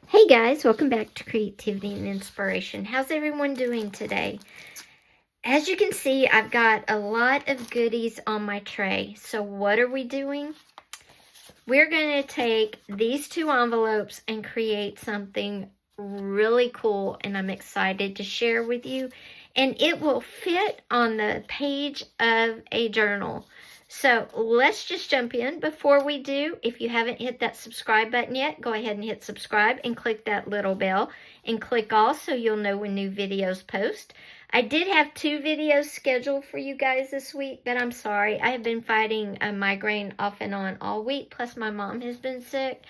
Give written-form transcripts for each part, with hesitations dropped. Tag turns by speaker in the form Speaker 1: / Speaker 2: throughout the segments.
Speaker 1: Hey guys, welcome back to Creativity and Inspiration. How's everyone doing today? As you can see, I've got a lot of goodies on my tray. So what are we doing? We're going to take these two envelopes and create something really cool, and I'm excited to share with you. And it will fit on the page of a journal. So let's just jump in. Before we do, if you haven't hit that subscribe button yet, go ahead and hit subscribe and click that little bell and click all so you'll know when new videos post. I did have 2 videos scheduled for you guys this week, but I'm sorry. I have been fighting a migraine off and on all week, plus my mom has been sick.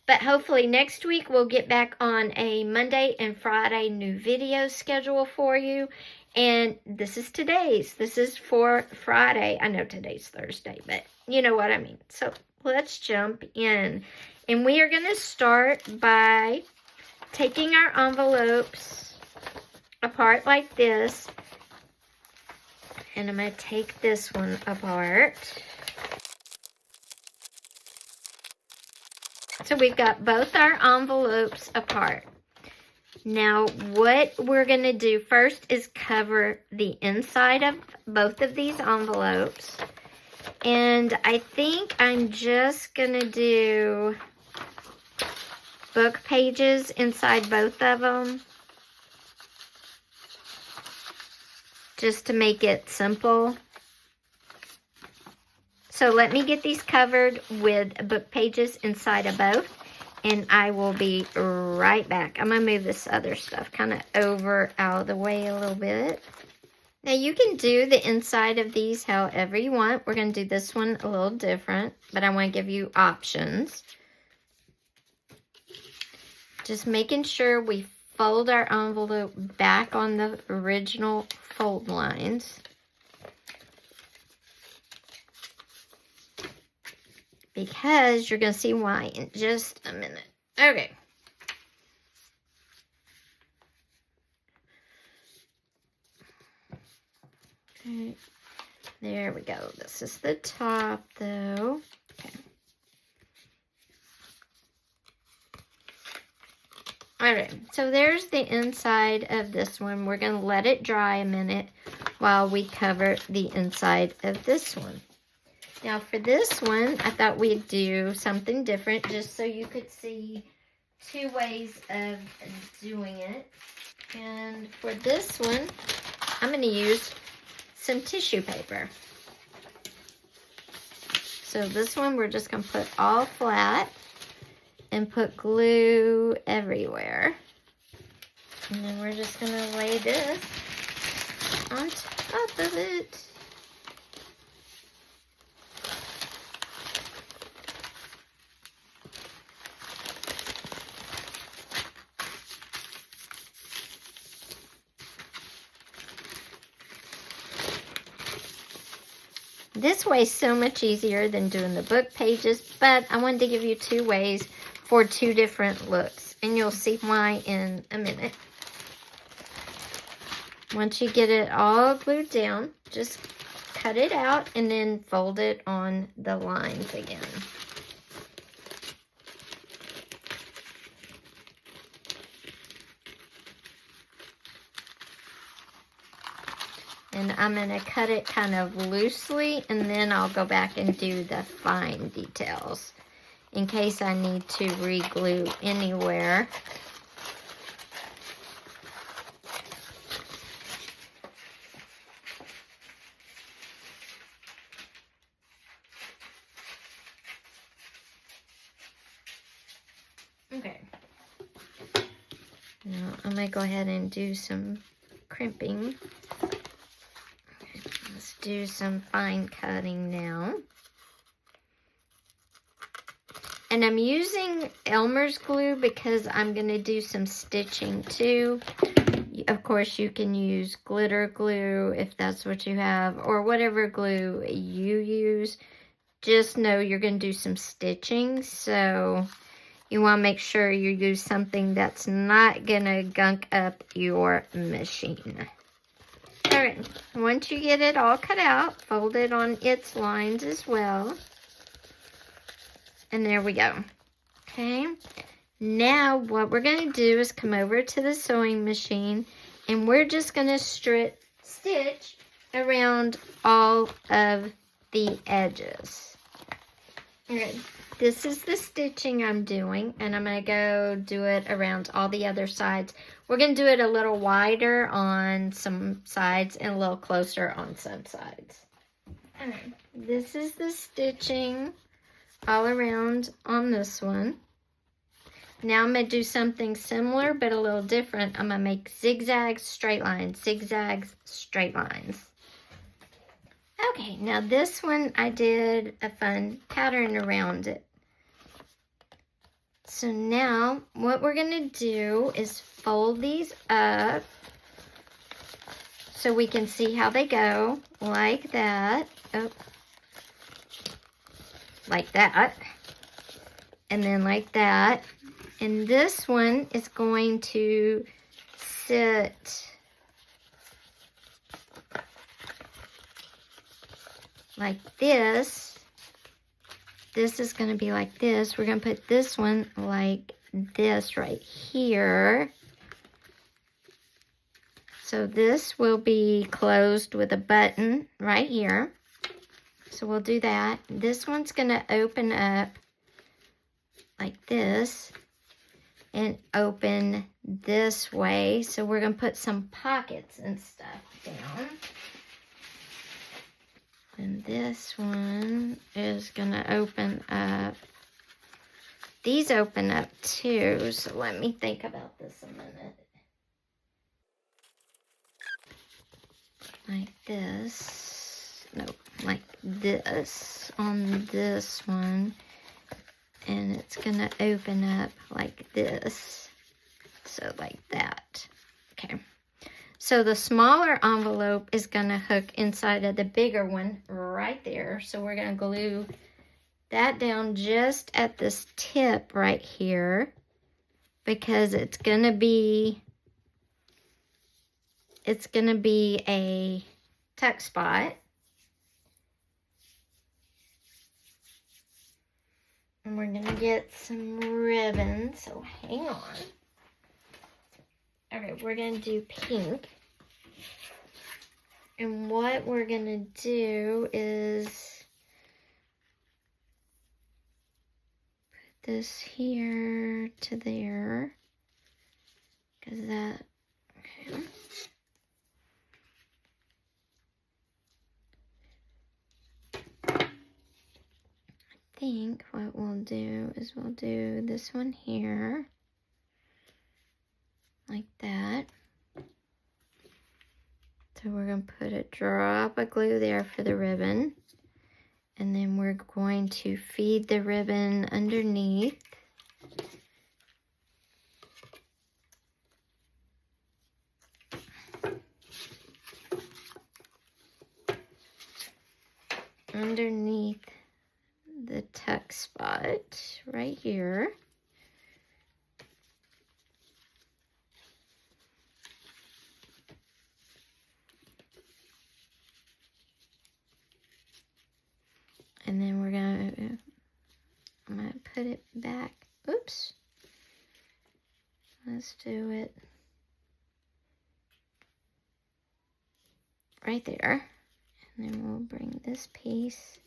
Speaker 1: But hopefully next week we'll get back on a Monday and Friday new video schedule for you. And this is today's. This is for Friday. I know today's Thursday, but you know what I mean. So let's jump in. And we are going to start by taking our envelopes apart like this. And I'm going to take this one apart. So we've got both our envelopes apart. Now what we're going to do first is cover the inside of both of these envelopes. And I think I'm just going to do book pages inside both of them, just to make it simple. So let me get these covered with book pages inside of both, and I will be right back. I'm going to move this other stuff kind of over out of the way a little bit. Now you can do the inside of these however you want. We're going to do this one a little different, but I want to give you options. Just making sure we fold our envelope back on the original fold lines. Because you're going to see why in just a minute. Okay. Okay. There we go. This is the top, though. Okay. Alright, so there's the inside of this one. We're going to let it dry a minute while we cover the inside of this one. Now for this one, I thought we'd do something different just so you could see 2 ways of doing it. And for this one, I'm going to use some tissue paper. So this one we're just going to put all flat and put glue everywhere. And then we're just going to lay this on top of it. This way is so much easier than doing the book pages, but I wanted to give you 2 ways for 2 different looks, and you'll see why in a minute. Once you get it all glued down, just cut it out and then fold it on the lines again. And I'm going to cut it kind of loosely, and then I'll go back and do the fine details in case I need to re-glue anywhere. Okay. Now I'm going to go ahead and do some crimping. Let's do some fine cutting now. And I'm using Elmer's glue because I'm going to do some stitching too. Of course, you can use glitter glue if that's what you have, or whatever glue you use. Just know you're going to do some stitching, so you want to make sure you use something that's not going to gunk up your machine. Alright, once you get it all cut out, fold it on its lines as well. And there we go. Okay, Now what we're going to do is come over to the sewing machine and we're just going to stitch around all of the edges. Okay, this is the stitching I'm doing, and I'm going to go do it around all the other sides. We're going to do it a little wider on some sides and a little closer on some sides. Okay, this is the stitching all around on this one. Now I'm going to do something similar but a little different. I'm going to make zigzags, straight lines, zigzags, straight lines. Okay, now this one I did a fun pattern around it. So now what we're going to do is fold these up so we can see how they go, like that. Oh, like that. And then like that. And this one is going to sit like this. This is going to be like this. We're going to put this one like this right here. So this will be closed with a button right here. So we'll do that. This one's going to open up like this and open this way. So we're going to put some pockets and stuff down. And this one is going to open up. These open up too, so let me think about this a minute. Like this. No, like this on this one. And it's going to open up like this. So like that. Okay. So the smaller envelope is going to hook inside of the bigger one right there. So we're going to glue that down just at this tip right here because it's going to be a tuck spot. And we're going to get some ribbon, so hang on. All right, we're going to do pink. And what we're going to do is put this here to there. Because that, okay. I think what we'll do is we'll do this one here. Like that. So we're going to put a drop of glue there for the ribbon. And then we're going to feed the ribbon underneath. Underneath the tuck spot right here. And then I'm gonna put it back. Oops. Let's do it right there. And then we'll bring this piece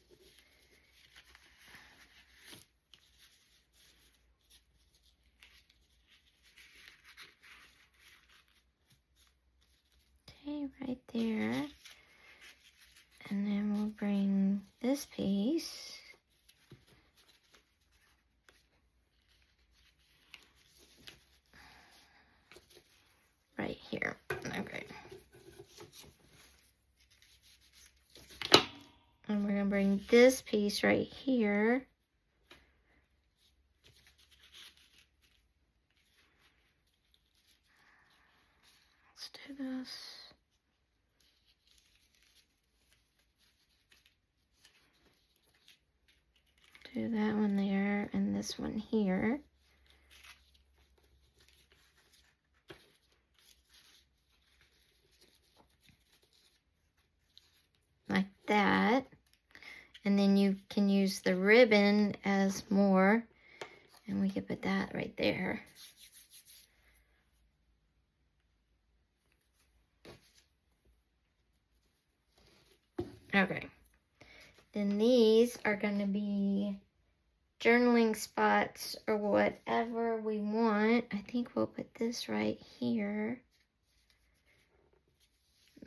Speaker 1: right there. And then we'll bring this piece right here. Okay. And we're going to bring this piece right here. Let's do this. Do that one there and this one here. Like that. And then you can use the ribbon as more. And we could put that right there. Okay. Then these are going to be journaling spots or whatever we want. I think we'll put this right here.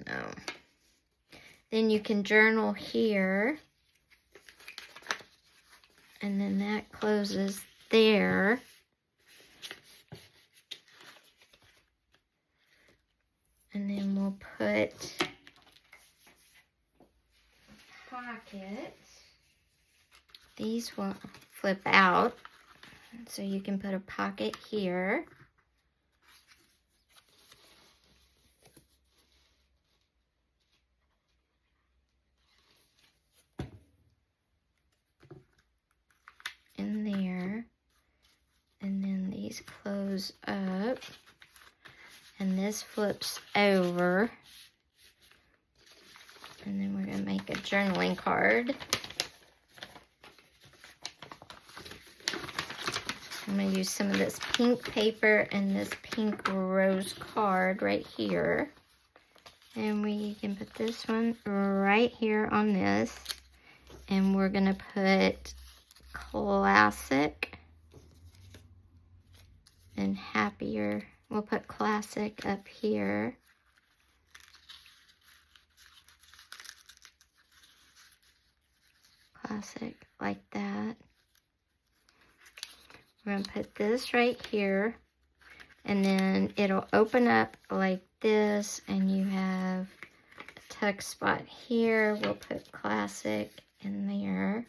Speaker 1: No. Then you can journal here. And then that closes there. And then we'll put pockets. These will flip out. So you can put a pocket here. In there. And then these close up. And this flips over. And then we're going to make a journaling card. I'm going to use some of this pink paper and this pink rose card right here. And we can put this one right here on this. And we're going to put classic and happier. We'll put classic up here. Classic like that. We're going to put this right here. And then it'll open up like this. And you have a tuck spot here. We'll put classic in there.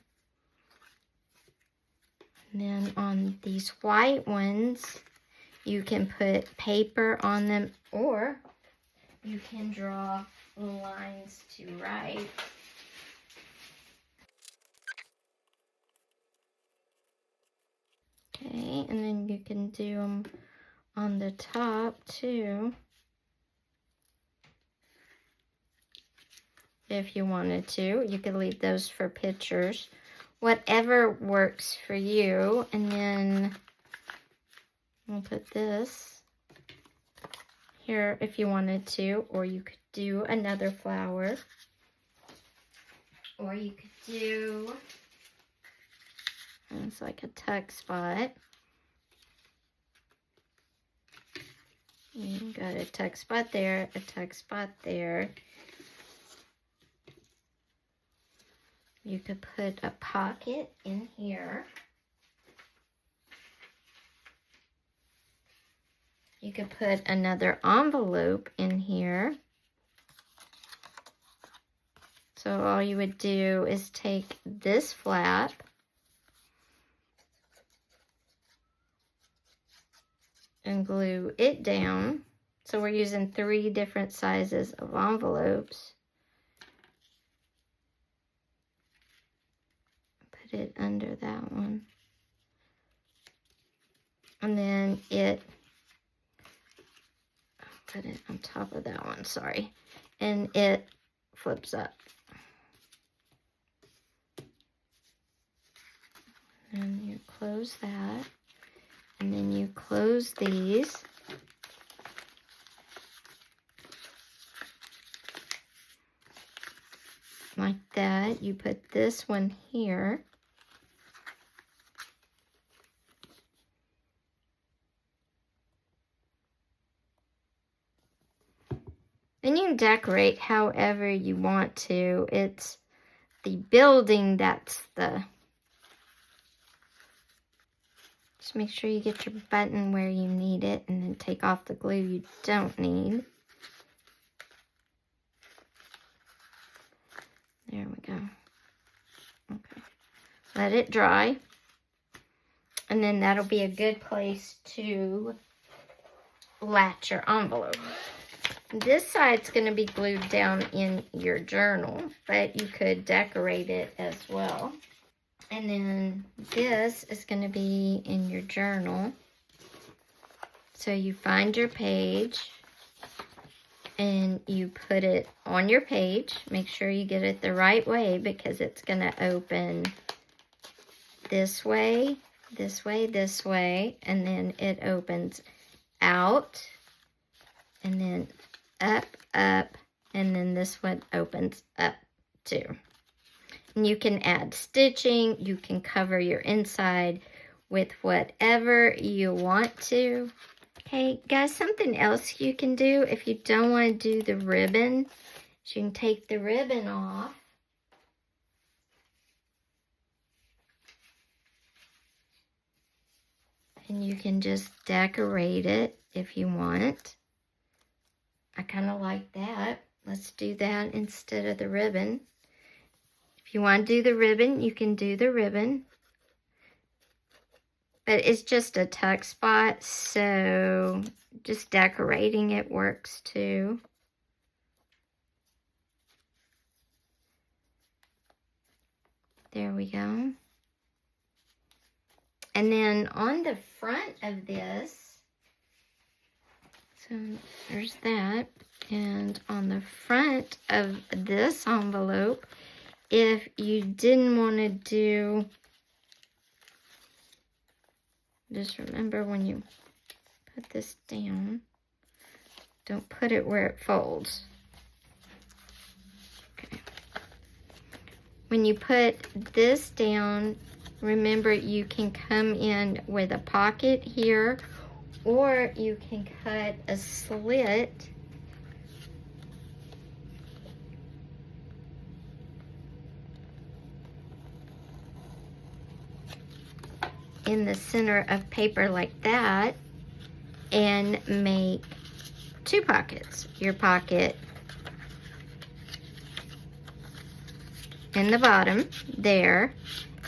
Speaker 1: And then on these white ones, you can put paper on them, or you can draw lines to write. Okay, and then you can do them on the top too, if you wanted to. You could leave those for pictures. Whatever works for you. And then we'll put this here if you wanted to, or you could do another flower, or you could do, it's like a tuck spot. You got a tuck spot there, a tuck spot there. You could put a pocket in here. You could put another envelope in here. So all you would do is take this flap and glue it down. So we're using 3 different sizes of envelopes. Put it under that one. And then put it on top of that one, sorry. And it flips up. And you close that. And then you close these. Like that. You put this one here. And you can decorate however you want to. It's the building that's the... Just make sure you get your button where you need it, and then take off the glue you don't need. There we go. Okay. Let it dry. And then that'll be a good place to latch your envelope. This side's going to be glued down in your journal, but you could decorate it as well. And then this is going to be in your journal. So you find your page and you put it on your page. Make sure you get it the right way because it's going to open this way, this way, and then it opens out, and then up, and then this one opens up too. And you can add stitching, you can cover your inside with whatever you want to. Okay, guys, something else you can do if you don't want to do the ribbon, is you can take the ribbon off. And you can just decorate it if you want. I kind of like that. Let's do that instead of the ribbon. If you want to do the ribbon, you can do the ribbon. But it's just a tuck spot, so just decorating it works too. There we go. And then on the front of this, so there's that. And on the front of this envelope, if you didn't want to do, just remember when you put this down, don't put it where it folds. Okay. When you put this down, remember you can come in with a pocket here, or you can cut a slit in the center of paper like that and make two pockets. Your pocket in the bottom there,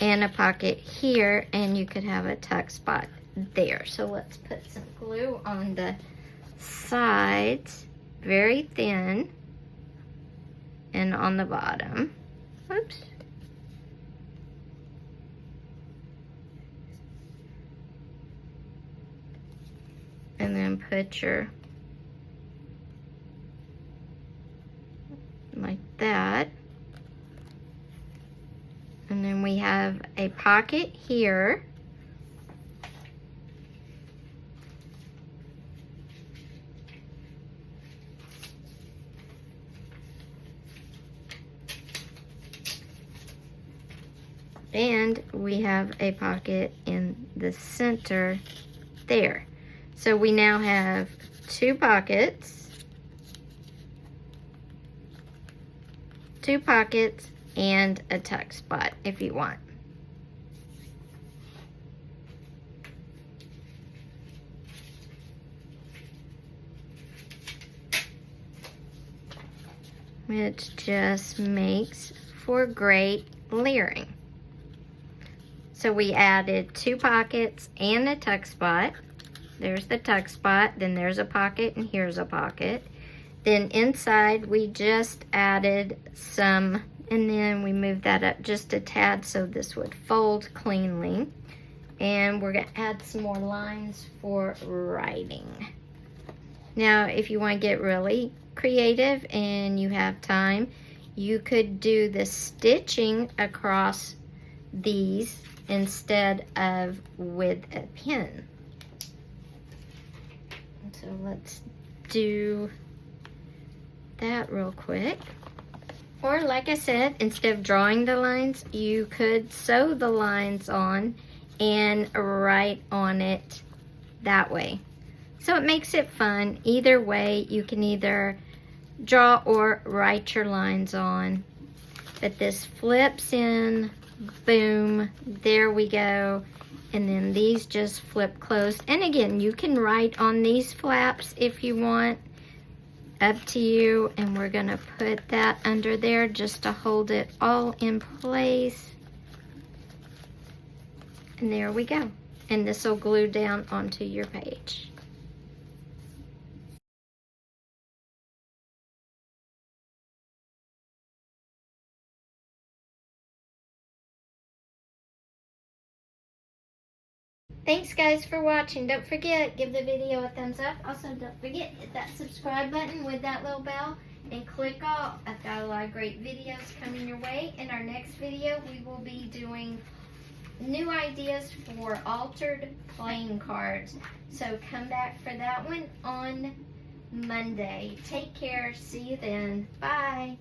Speaker 1: and a pocket here, and you could have a tuck spot there. So let's put some glue on the sides, very thin, and on the bottom. Oops. And then put your, like that. And then we have a pocket here. And we have a pocket in the center there. So we now have two pockets, and a tuck spot if you want. Which just makes for great layering. So we added two pockets and a tuck spot. There's the tuck spot, then there's a pocket, and here's a pocket. Then inside we just added some, and then we moved that up just a tad so this would fold cleanly. And we're gonna add some more lines for writing. Now, if you wanna get really creative and you have time, you could do the stitching across these instead of with a pin. So let's do that real quick. Or like I said, instead of drawing the lines, you could sew the lines on and write on it that way. So it makes it fun. Either way, you can either draw or write your lines on. But this flips in, boom, there we go. And then these just flip closed. And again, you can write on these flaps if you want, up to you. And we're gonna put that under there just to hold it all in place. And there we go. And this will glue down onto your page. Thanks guys for watching. Don't forget, give the video a thumbs up. Also, don't forget, hit that subscribe button with that little bell and click all. I've got a lot of great videos coming your way. In our next video, we will be doing new ideas for altered playing cards. So come back for that one on Monday. Take care. See you then. Bye.